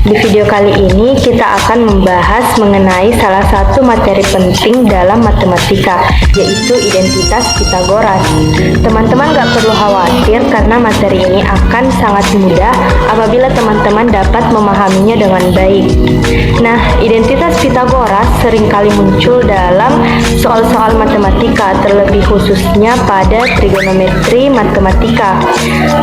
Di video kali ini kita akan membahas mengenai salah satu materi penting dalam matematika, yaitu identitas Pitagoras. Teman-teman gak perlu khawatir karena materi ini akan sangat mudah apabila teman-teman dapat memahaminya dengan baik. Nah, identitas Pitagoras seringkali muncul dalam soal-soal matematika, terlebih khususnya pada trigonometri matematika.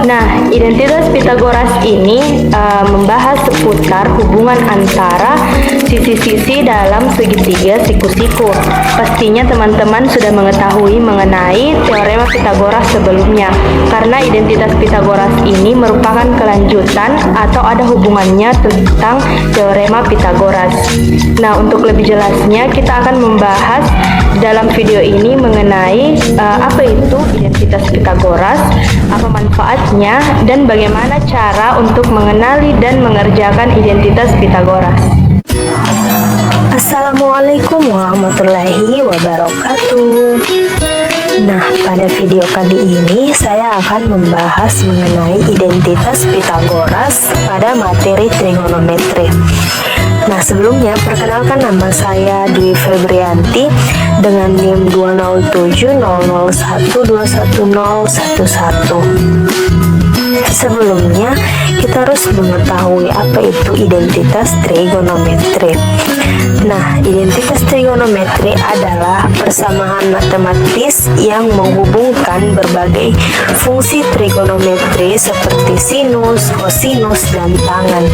Nah, identitas Pitagoras ini membahas seputar hubungan antara sisi-sisi dalam segitiga siku-siku. Pastinya teman-teman sudah mengetahui mengenai teorema Pitagoras sebelumnya, karena identitas Pitagoras ini merupakan kelanjutan atau ada hubungannya tentang teorema Pitagoras. Nah, untuk lebih jelasnya kita akan membahas dalam video ini mengenai apa itu identitas Pitagoras, apa manfaatnya, dan bagaimana cara untuk mengenali dan mengerjakan identitas Pitagoras. Assalamualaikum warahmatullahi wabarakatuh. Nah, pada video kali ini saya akan membahas mengenai identitas Pitagoras pada materi trigonometri. Nah, sebelumnya perkenalkan, nama saya Dwi Febrianti dengan NIM 20700121011. Sebelumnya, kita harus mengetahui apa itu identitas trigonometri. Nah, identitas trigonometri adalah persamaan matematis yang menghubungkan berbagai fungsi trigonometri seperti sinus, kosinus, dan tangen.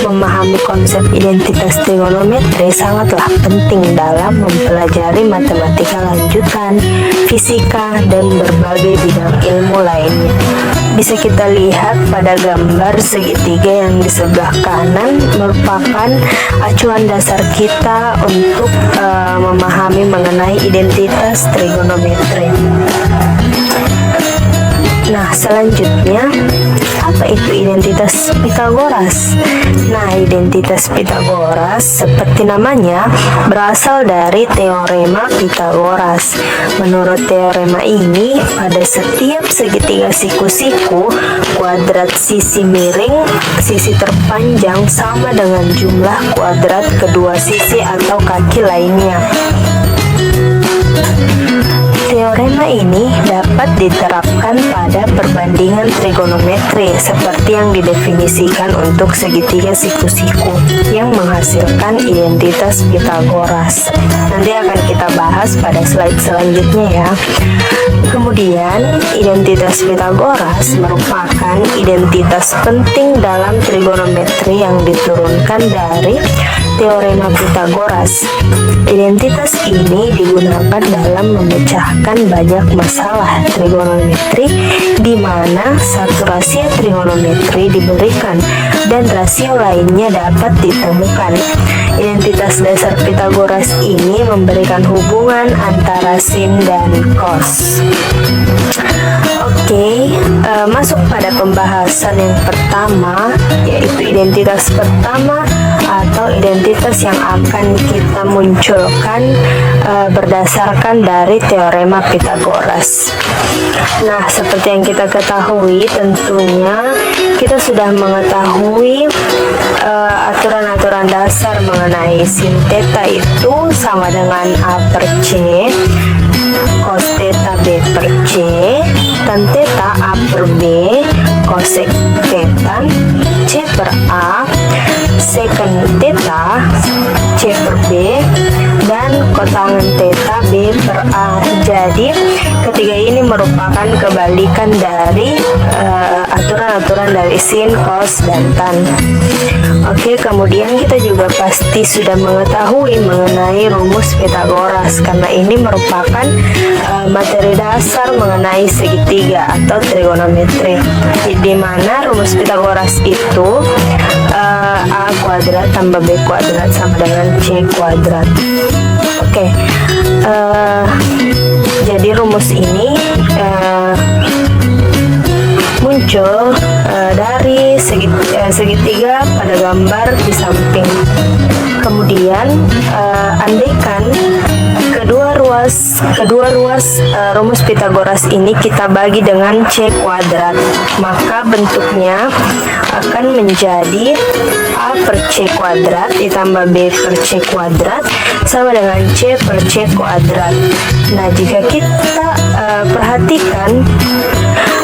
Memahami konsep identitas trigonometri sangatlah penting dalam mempelajari matematika lanjutan, fisika, dan berbagai bidang ilmu lainnya. Bisa kita lihat pada gambar segitiga yang di sebelah kanan merupakan acuan dasar kita untuk memahami mengenai identitas trigonometri. Nah, selanjutnya, apa itu identitas Pitagoras? Nah, identitas Pitagoras seperti namanya berasal dari teorema Pitagoras. Menurut teorema ini, pada setiap segitiga siku-siku, kuadrat sisi miring, sisi terpanjang sama dengan jumlah kuadrat kedua sisi atau kaki lainnya. Teorema ini dapat diterapkan pada perbandingan trigonometri seperti yang didefinisikan untuk segitiga siku-siku yang menghasilkan identitas Pitagoras. Nanti akan kita bahas pada slide selanjutnya ya. Kemudian, identitas Pitagoras merupakan identitas penting dalam trigonometri yang diturunkan dari teorema Pitagoras. Identitas ini digunakan dalam memecahkan banyak masalah trigonometri di mana satu rasio trigonometri diberikan dan rasio lainnya dapat ditemukan. Identitas dasar Pitagoras ini memberikan hubungan antara sin dan cos. Oke, masuk pada pembahasan yang pertama, yaitu identitas pertama atau identitas yang akan kita munculkan berdasarkan dari teorema Pitagoras. Nah, seperti yang kita ketahui, tentunya kita sudah mengetahui aturan-aturan dasar mengenai sin theta itu sama dengan A per C, cos theta B per C, tan theta A per B, cosec theta C per A, secant theta C per B, dan kotangen theta B per A. Jadi ketiga ini merupakan kebalikan dari aturan-aturan dari sin, cos, dan tan. Oke, kemudian kita juga pasti sudah mengetahui mengenai rumus Pitagoras karena ini merupakan materi dasar mengenai segitiga atau trigonometri, di mana rumus Pitagoras itu A kuadrat tambah B kuadrat sama dengan C kuadrat. Oke, jadi rumus ini muncul dari segitiga pada gambar di samping. Kemudian andaikan kedua ruas rumus Pitagoras ini kita bagi dengan C kuadrat, maka bentuknya akan menjadi A per C kuadrat ditambah B per C kuadrat sama dengan C per C kuadrat. Nah, jika kita perhatikan,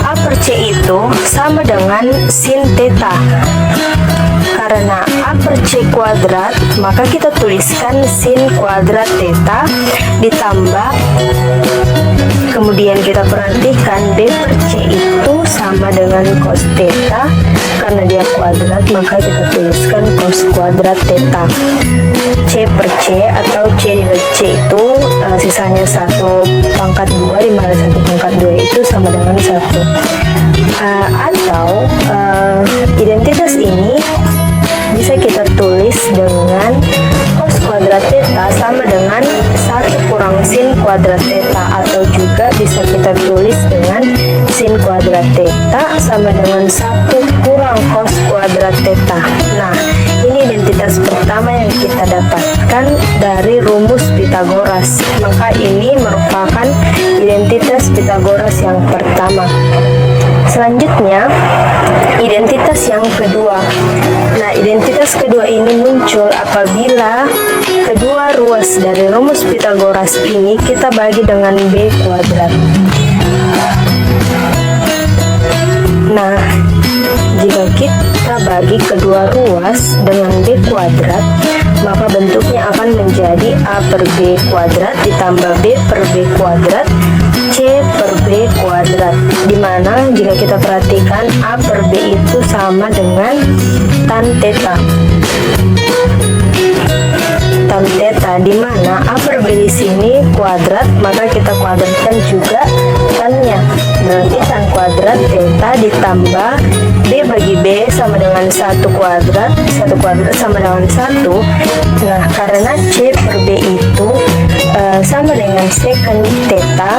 A per C itu sama dengan sin theta. Karena A per C kuadrat, maka kita tuliskan sin kuadrat theta ditambah, kemudian kita perhatikan B per C itu sama dengan cos theta. Karena dia kuadrat, maka kita tuliskan cos kuadrat theta. C per C atau C dibagi C itu sisanya 1 pangkat 2 dimana 1 pangkat 2 itu sama dengan 1. Atau identitas ini bisa kita tulis dengan cos kuadrat theta sama dengan 1 kurang sin kuadrat theta, atau juga bisa kita tulis dengan sin kuadrat theta sama dengan 1 kurang cos kuadrat theta. Nah, ini identitas pertama yang kita dapatkan dari rumus Pitagoras. Maka ini merupakan identitas Pitagoras yang pertama. Selanjutnya, identitas yang kedua. Nah, identitas kedua ini muncul apabila kedua ruas dari rumus Pitagoras ini kita bagi dengan B kuadrat. Nah, jika kita bagi kedua ruas dengan B kuadrat, maka bentuknya akan menjadi A per B kuadrat ditambah B per B kuadrat C per B kuadrat, dimana jika kita perhatikan A per B itu sama dengan tan theta. Tan theta, dimana A per B di sini kuadrat, maka kita kuadratkan juga tannya. Berarti tan kuadrat theta ditambah B bagi B sama dengan 1 kuadrat sama dengan 1. Nah, karena C per B itu sama dengan secant theta,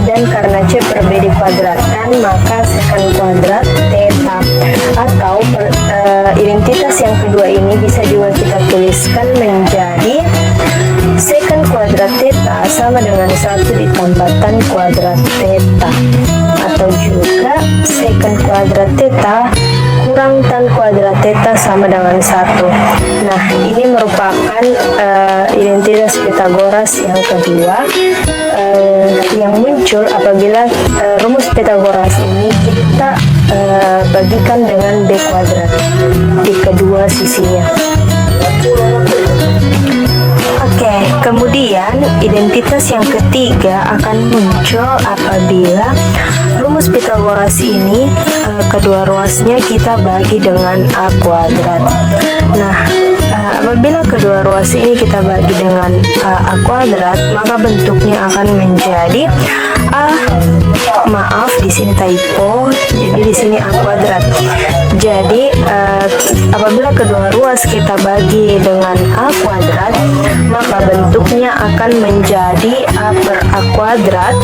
dan karena C per B dikuadratkan, maka secant kuadrat theta. Atau identitas yang kedua ini bisa juga kita tuliskan menjadi secant kuadrat theta sama dengan 1 ditambah tan kuadrat theta, atau juga secant kuadrat theta kurang tan kuadrat theta sama dengan 1. Nah, ini merupakan identitas Pitagoras yang kedua yang muncul apabila rumus Pitagoras ini kita bagikan dengan B kuadrat di kedua sisinya. Oke, kemudian identitas yang ketiga akan muncul apabila rumus Pitagoras ini kedua ruasnya kita bagi dengan A kuadrat. Nah, apabila kedua ruas ini kita bagi dengan A kuadrat, maka bentuknya akan menjadi maaf di sini typo, jadi di sini A kuadrat. Jadi apabila kedua ruas kita bagi dengan A kuadrat, maka bentuknya akan menjadi A per A kuadrat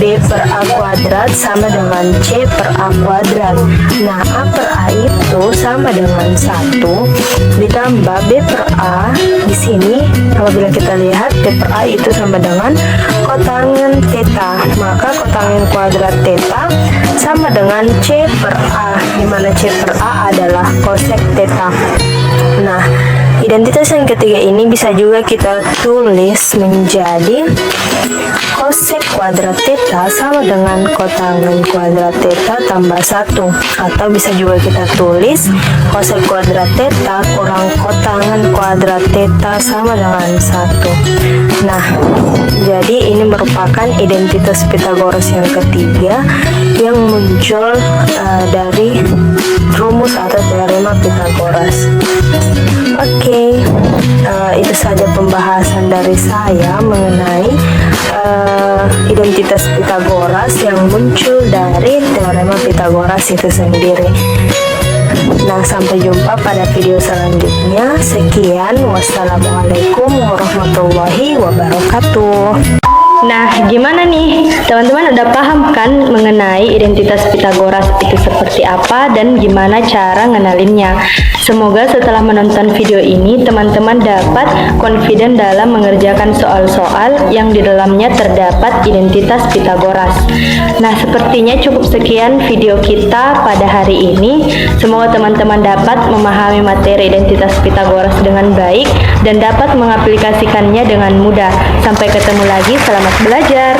B per A kuadrat sama dengan C per A kuadrat. Nah, A per A itu sama dengan 1 ditambah B per A. Di sini apabila kita lihat B per A itu sama dengan kotangen theta, maka kotangen kuadrat theta sama dengan C per A, di mana C per A adalah cosec theta. Nah, identitas yang ketiga ini bisa juga kita tulis menjadi cosec kuadrat theta sama dengan kotangen kuadrat theta tambah 1, atau bisa juga kita tulis cosec kuadrat theta kurang kotangen kuadrat theta sama dengan 1. Nah, jadi ini merupakan identitas Pitagoras yang ketiga yang muncul dari rumus atau teorema Pitagoras. Oke, itu saja pembahasan dari saya mengenai identitas Pitagoras yang muncul dari teorema Pitagoras itu sendiri. Nah, sampai jumpa pada video selanjutnya. Sekian, wassalamualaikum warahmatullahi wabarakatuh. Nah, gimana nih? Teman-teman udah paham kan mengenai identitas Pitagoras itu seperti apa dan gimana cara ngenalinnya? Semoga setelah menonton video ini, teman-teman dapat confident dalam mengerjakan soal-soal yang di dalamnya terdapat identitas Pitagoras. Nah, sepertinya cukup sekian video kita pada hari ini. Semoga teman-teman dapat memahami materi identitas Pitagoras dengan baik dan dapat mengaplikasikannya dengan mudah. Sampai ketemu lagi, selamat belajar.